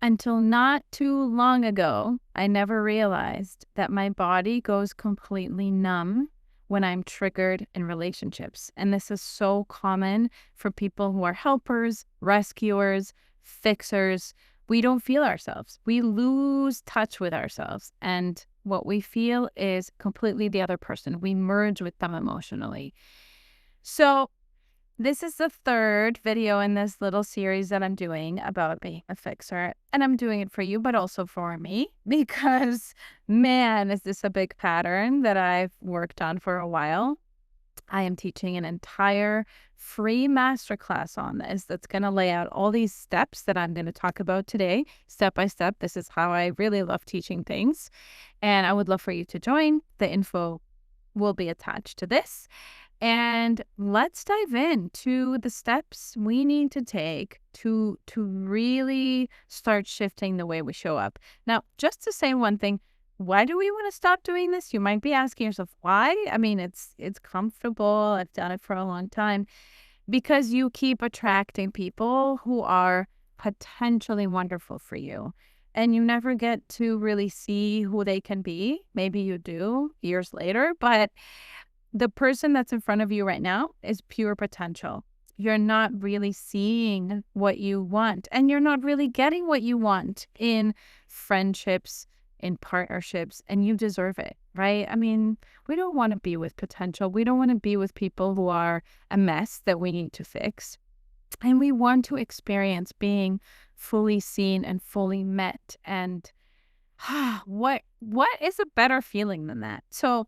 Until not too long ago, I never realized that my body goes completely numb when I'm triggered in relationships. And this is so common for people who are helpers, rescuers, fixers. We don't feel ourselves. We lose touch with ourselves. And what we feel is completely the other person. We merge with them emotionally. So, this is the third video in this little series that I'm doing about being a fixer. And I'm doing it for you, but also for me, because man, is this a big pattern that I've worked on for a while. I am teaching an entire free masterclass on this that's going to lay out all these steps that I'm going to talk about today, step by step. This is how I really love teaching things. And I would love for you to join. The info will be attached to this. And let's dive into the steps we need to take to really start shifting the way we show up. Now, just to say one thing, why do we want to stop doing this? You might be asking yourself, why? I mean, it's comfortable. I've done it for a long time. Because you keep attracting people who are potentially wonderful for you. And you never get to really see who they can be. Maybe you do years later, but the person that's in front of you right now is pure potential. You're not really seeing what you want, and you're not really getting what you want in friendships, in partnerships, and you deserve it, right? I mean, we don't want to be with potential. We don't want to be with people who are a mess that we need to fix. And we want to experience being fully seen and fully met. And what is a better feeling than that? So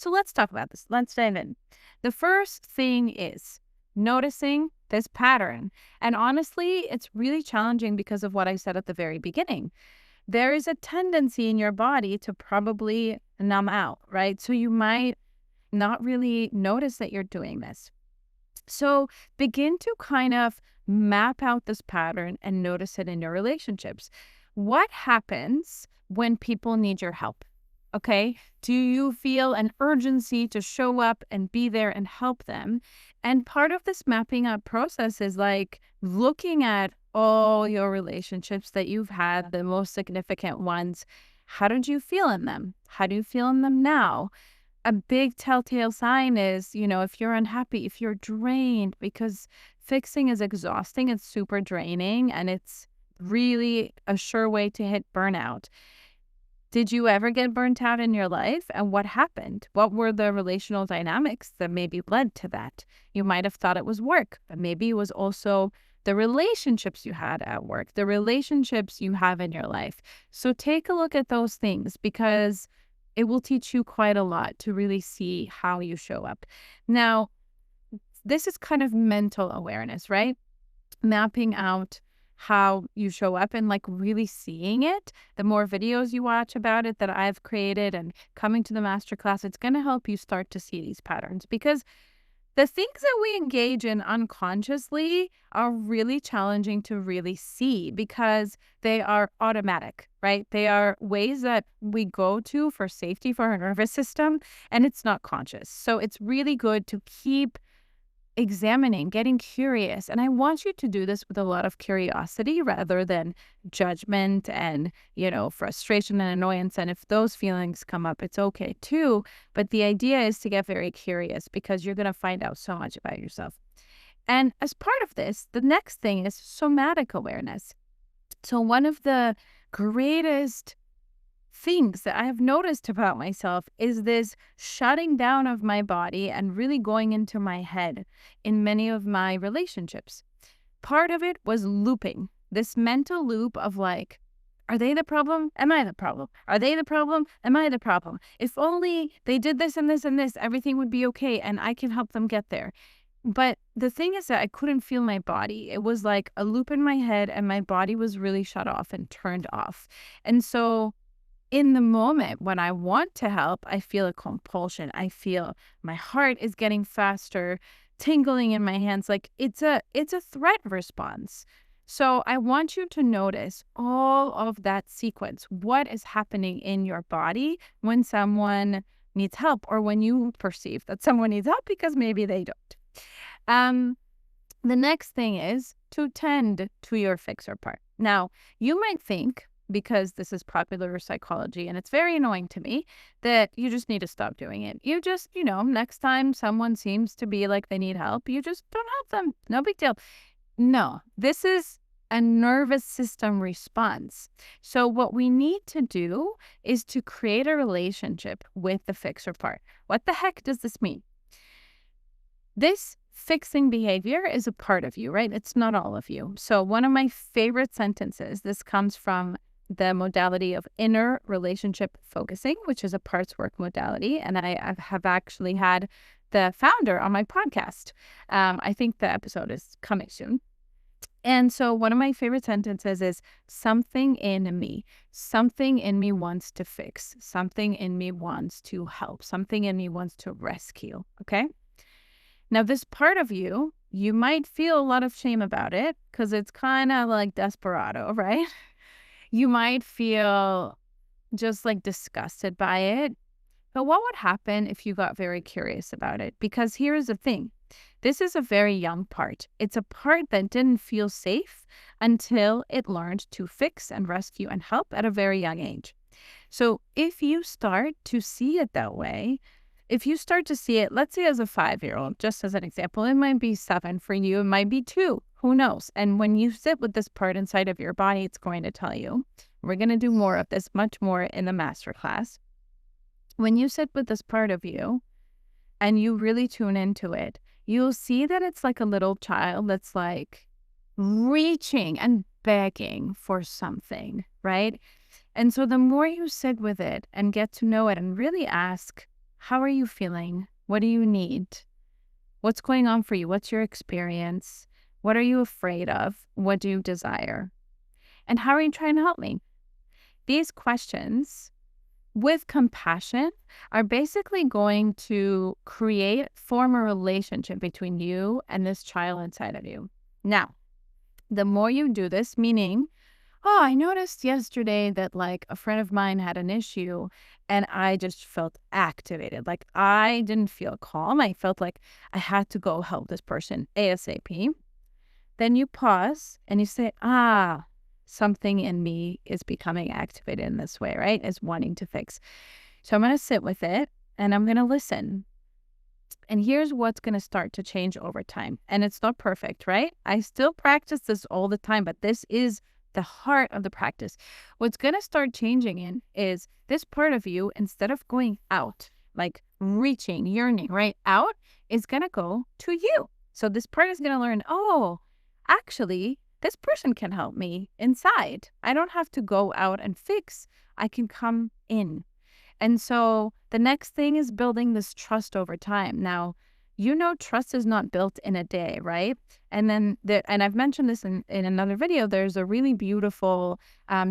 let's talk about this. Let's dive in. The first thing is noticing this pattern. And honestly, it's really challenging because of what I said at the very beginning. There is a tendency in your body to probably numb out, right? So you might not really notice that you're doing this. So begin to kind of map out this pattern and notice it in your relationships. What happens when people need your help? Okay. Do you feel an urgency to show up and be there and help them? And part of this mapping out process is like looking at all your relationships that you've had, the most significant ones. How did you feel in them? How do you feel in them now? A big telltale sign is, if you're unhappy, if you're drained, because fixing is exhausting, it's super draining, and it's really a sure way to hit burnout. Did you ever get burnt out in your life? And what happened? What were the relational dynamics that maybe led to that? You might have thought it was work, but maybe it was also the relationships you had at work, the relationships you have in your life. So take a look at those things, because it will teach you quite a lot to really see how you show up. Now, this is kind of mental awareness, right? Mapping out how you show up and like really seeing it. The more videos you watch about it that I've created and coming to the masterclass, it's going to help you start to see these patterns, because the things that we engage in unconsciously are really challenging to really see because they are automatic, right? They are ways that we go to for safety for our nervous system, and it's not conscious. So it's really good to keep examining, getting curious. And I want you to do this with a lot of curiosity rather than judgment and, frustration and annoyance. And if those feelings come up, it's okay too. But the idea is to get very curious, because you're going to find out so much about yourself. And as part of this, the next thing is somatic awareness. So one of the greatest things that I have noticed about myself is this shutting down of my body and really going into my head in many of my relationships. Part of it was looping, this mental loop of like, are they the problem? Am I the problem? Are they the problem? Am I the problem? If only they did this and this and this, everything would be okay and I can help them get there. But the thing is that I couldn't feel my body. It was like a loop in my head and my body was really shut off and turned off. And so in the moment when I want to help, I feel a compulsion. I feel my heart is getting faster, tingling in my hands. Like it's a threat response. So I want you to notice all of that sequence. What is happening in your body when someone needs help, or when you perceive that someone needs help because maybe they don't. The next thing is to tend to your fixer part. Now, you might think, because this is popular psychology and it's very annoying to me, that you just need to stop doing it. You just, next time someone seems to be like they need help, you just don't help them. No big deal. No, this is a nervous system response. So what we need to do is to create a relationship with the fixer part. What the heck does this mean? This fixing behavior is a part of you, right? It's not all of you. So one of my favorite sentences, this comes from the modality of inner relationship focusing, which is a parts work modality. And I have actually had the founder on my podcast. I think the episode is coming soon. And so one of my favorite sentences is something in me wants to fix, something in me wants to help, something in me wants to rescue. Okay. Now, this part of you, you might feel a lot of shame about it because it's kind of like desperado, right? You might feel just like disgusted by it. But what would happen if you got very curious about it? Because here's the thing. This is a very young part. It's a part that didn't feel safe until it learned to fix and rescue and help at a very young age. So if you start to see it that way, if you start to see it, let's say as a 5-year-old, just as an example, it might be 7 for you, it might be 2, who knows? And when you sit with this part inside of your body, it's going to tell you. We're going to do more of this, much more in the masterclass. When you sit with this part of you and you really tune into it, you'll see that it's like a little child that's like reaching and begging for something, right? And so the more you sit with it and get to know it and really ask, how are you feeling? What do you need? What's going on for you? What's your experience? What are you afraid of? What do you desire? And how are you trying to help me? These questions with compassion are basically going to form a relationship between you and this child inside of you. Now, the more you do this, meaning, oh, I noticed yesterday that like a friend of mine had an issue and I just felt activated. Like I didn't feel calm. I felt like I had to go help this person ASAP. Then you pause and you say, something in me is becoming activated in this way, right? Is wanting to fix. So I'm going to sit with it and I'm going to listen. And here's what's going to start to change over time. And it's not perfect, right? I still practice this all the time, but this is the heart of the practice. What's going to start changing is this part of you, instead of going out, like reaching, yearning, right? Out is going to go to you. So this part is going to learn, oh, actually, this person can help me inside. I don't have to go out and fix. I can come in. And so the next thing is building this trust over time. Now, trust is not built in a day, right? And then, and I've mentioned this in another video, there's a really beautiful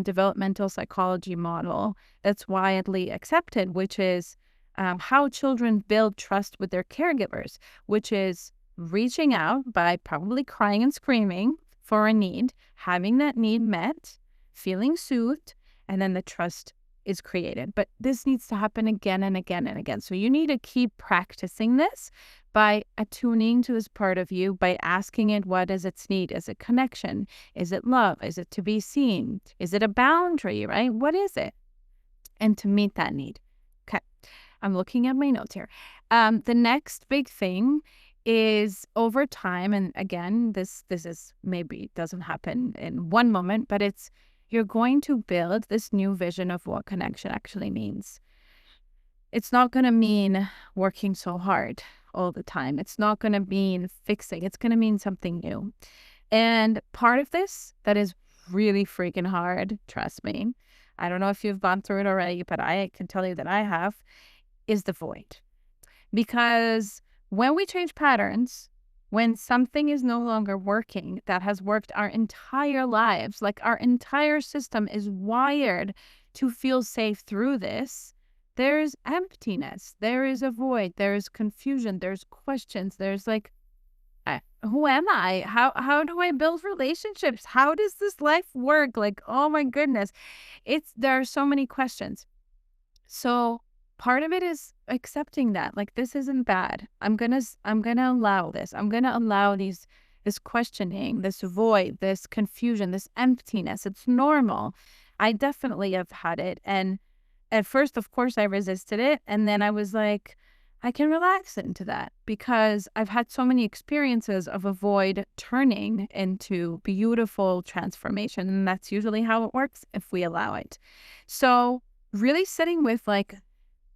developmental psychology model that's widely accepted, which is how children build trust with their caregivers, which is reaching out by probably crying and screaming for a need, having that need met, feeling soothed, and then the trust is created. But this needs to happen again and again and again. So you need to keep practicing this by attuning to this part of you, by asking it, what is its need? Is it connection? Is it love? Is it to be seen? Is it a boundary, right? What is it? And to meet that need. Okay. I'm looking at my notes here. The next big thing is over time, and again, this is maybe doesn't happen in one moment, but you're going to build this new vision of what connection actually means. It's not going to mean working so hard all the time. It's not going to mean fixing. It's going to mean something new. And part of this that is really freaking hard, trust me, I don't know if you've gone through it already, but I can tell you that I have, is the void. Because when we change patterns, when something is no longer working that has worked our entire lives, like our entire system is wired to feel safe through this, there's emptiness, there is a void, there's confusion, there's questions, there's like, who am I? How do I build relationships? How does this life work? Like, oh my goodness, there are so many questions. So part of it is accepting that, like, this isn't bad. I'm gonna allow this. I'm gonna allow these this questioning, this void, this confusion, this emptiness. It's normal. I definitely have had it. And at first, of course, I resisted it. And then I was like, I can relax into that because I've had so many experiences of a void turning into beautiful transformation. And that's usually how it works if we allow it. So, really sitting with like,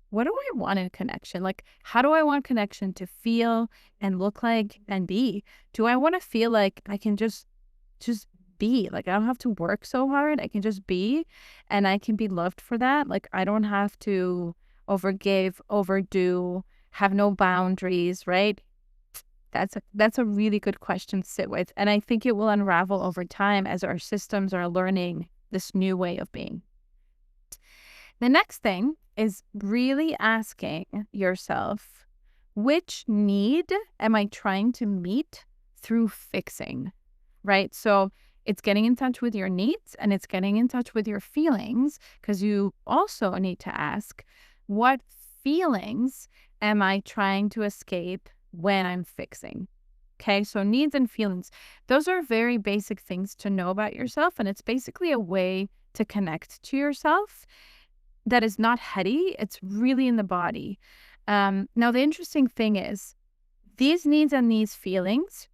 what do I want in a connection? Like, how do I want connection to feel and look like and be? Do I want to feel like I can just be? Like, I don't have to work so hard. I can just be, and I can be loved for that. Like, I don't have to overgive, overdo, have no boundaries, right? That's a really good question to sit with. And I think it will unravel over time as our systems are learning this new way of being. The next thing is really asking yourself, which need am I trying to meet through fixing, right? So it's getting in touch with your needs and it's getting in touch with your feelings, because you also need to ask, what feelings am I trying to escape when I'm fixing? Okay, so needs and feelings, those are very basic things to know about yourself. And it's basically a way to connect to yourself that is not heady. It's really in the body. Now, the interesting thing is these needs and these feelings,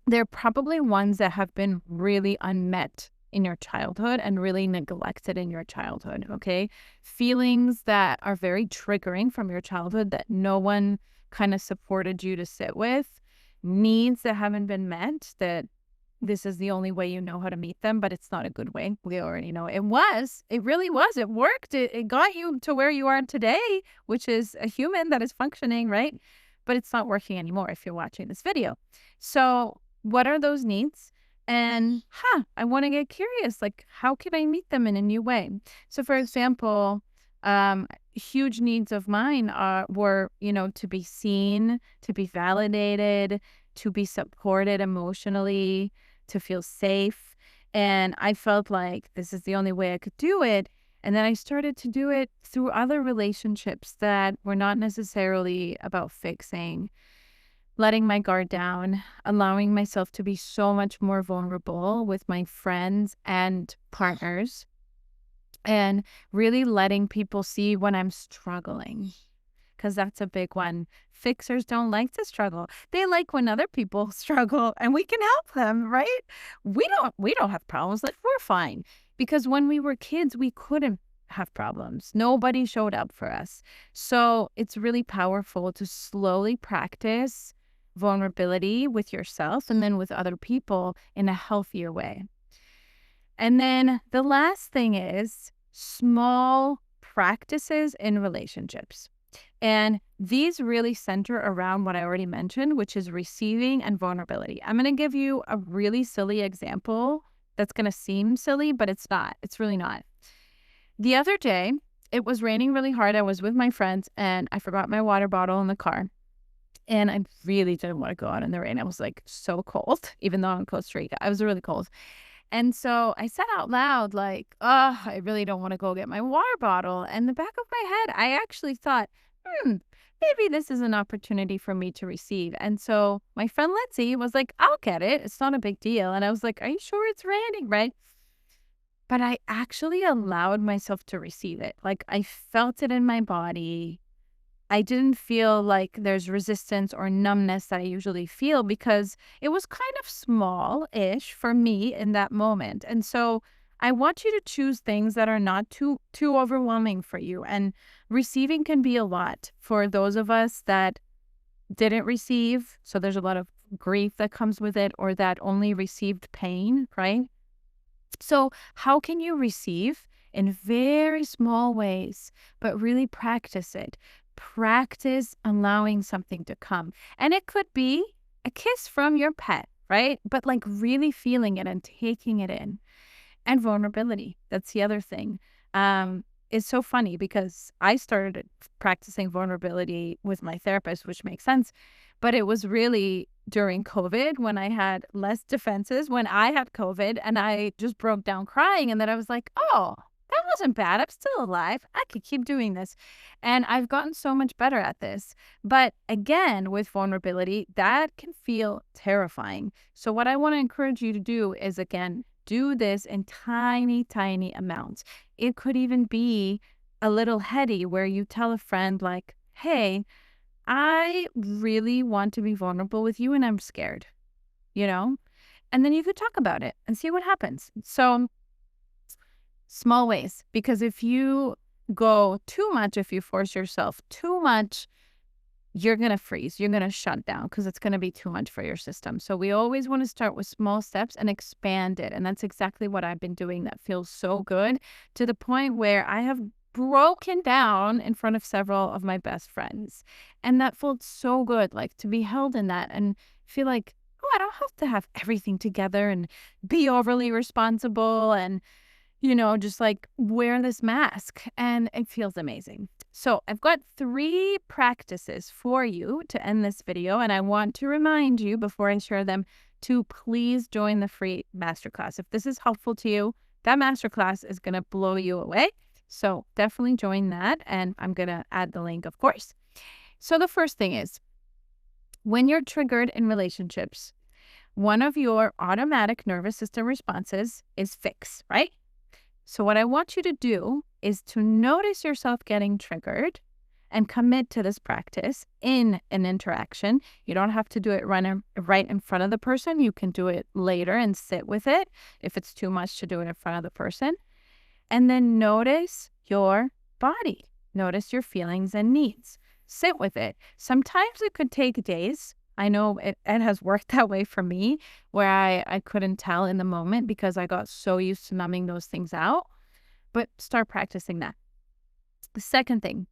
they're probably ones that have been really unmet in your childhood and really neglected in your childhood, okay? Feelings that are very triggering from your childhood that no one kind of supported you to sit with, needs that haven't been met, that this is the only way you know how to meet them, but it's not a good way. We already know it really was. It worked. It got you to where you are today, which is a human that is functioning, right? But it's not working anymore if you're watching this video. So what are those needs? And I want to get curious, like, how can I meet them in a new way? So for example, huge needs of mine were, to be seen, to be validated, to be supported emotionally, to feel safe. And I felt like this is the only way I could do it. And then I started to do it through other relationships that were not necessarily about fixing, letting my guard down, allowing myself to be so much more vulnerable with my friends and partners, and really letting people see when I'm struggling, because that's a big one. Fixers don't like to struggle. They like when other people struggle and we can help them, right? We don't have problems. Like, we're fine. Because when we were kids, we couldn't have problems. Nobody showed up for us. So it's really powerful to slowly practice vulnerability with yourself and then with other people in a healthier way. And then the last thing is small practices in relationships. And these really center around what I already mentioned, which is receiving and vulnerability. I'm going to give you a really silly example that's going to seem silly, but it's not. It's really not. The other day, it was raining really hard. I was with my friends and I forgot my water bottle in the car. And I really didn't want to go out in the rain. I was like so cold, even though I'm in Costa Rica. I was really cold. And so I said out loud, like, oh, I really don't want to go get my water bottle. And in the back of my head, I actually thought, maybe this is an opportunity for me to receive. And so my friend Lindsay was like, I'll get it. It's not a big deal. And I was like, are you sure it's raining, right? But I actually allowed myself to receive it. Like, I felt it in my body. I didn't feel like there's resistance or numbness that I usually feel because it was kind of small-ish for me in that moment. And so I want you to choose things that are not too overwhelming for you. And receiving can be a lot for those of us that didn't receive. So there's a lot of grief that comes with it, or that only received pain, right? So how can you receive in very small ways, but really practice it? Practice allowing something to come. And it could be a kiss from your pet, right? But like really feeling it and taking it in. And vulnerability. That's the other thing. It's so funny because I started practicing vulnerability with my therapist, which makes sense. But it was really during COVID when I had less defenses, when I had COVID and I just broke down crying. And then I was like, oh, that wasn't bad. I'm still alive. I could keep doing this. And I've gotten so much better at this. But again, with vulnerability, that can feel terrifying. So what I want to encourage you to do is, again, do this in tiny, tiny amounts. It could even be a little heady where you tell a friend like, hey, I really want to be vulnerable with you and I'm scared, you know? And then you could talk about it and see what happens. So small ways, because if you go too much, if you force yourself too much, you're going to freeze. You're going to shut down because it's going to be too much for your system. So we always want to start with small steps and expand it. And that's exactly what I've been doing. That feels so good, to the point where I have broken down in front of several of my best friends. And that felt so good, like to be held in that and feel like, oh, I don't have to have everything together and be overly responsible and just like wear this mask, and it feels amazing. So I've got 3 practices for you to end this video, and I want to remind you before I share them to please join the free masterclass. If this is helpful to you, that masterclass is going to blow you away. So definitely join that, and I'm going to add the link, of course. So the first thing is, when you're triggered in relationships, one of your automatic nervous system responses is fix, right? So what I want you to do is to notice yourself getting triggered and commit to this practice in an interaction. You don't have to do it right in front of the person. You can do it later and sit with it if it's too much to do it in front of the person. And then notice your body. Notice your feelings and needs. Sit with it. Sometimes it could take days. I know it has worked that way for me, where I couldn't tell in the moment because I got so used to numbing those things out. But start practicing that. The second thing,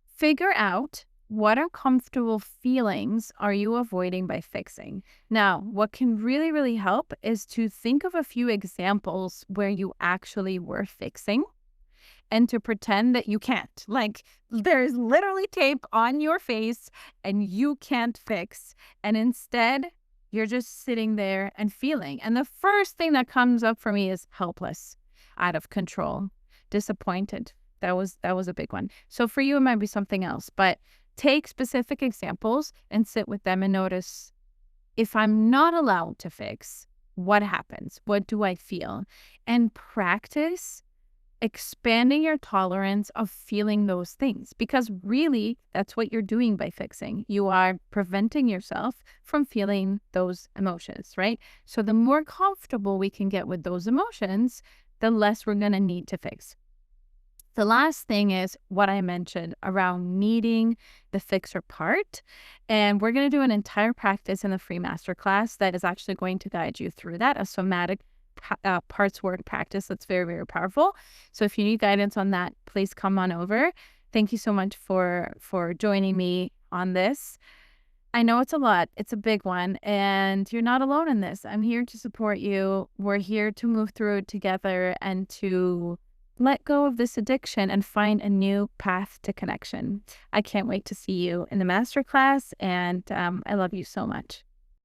figure out what uncomfortable feelings are you avoiding by fixing. Now, what can really, really help is to think of a few examples where you actually were fixing, and to pretend that you can't. Like, there's literally tape on your face and you can't fix. And instead, you're just sitting there and feeling. And the first thing that comes up for me is helpless, out of control, disappointed. That was a big one. So for you, it might be something else. But take specific examples and sit with them and notice, if I'm not allowed to fix, what happens? What do I feel? And practice expanding your tolerance of feeling those things, because really that's what you're doing by fixing. You are preventing yourself from feeling those emotions, right? So the more comfortable we can get with those emotions, the less we're going to need to fix. The last thing is what I mentioned around needing the fixer part. And we're going to do an entire practice in the free masterclass that is actually going to guide you through that, a somatic parts work practice that's very, very powerful. So if you need guidance on that, please come on over. Thank you so much for joining me on this. I know it's a lot. It's a big one, and you're not alone in this. I'm here to support you. We're here to move through it together and to let go of this addiction and find a new path to connection. I can't wait to see you in the masterclass, and I love you so much.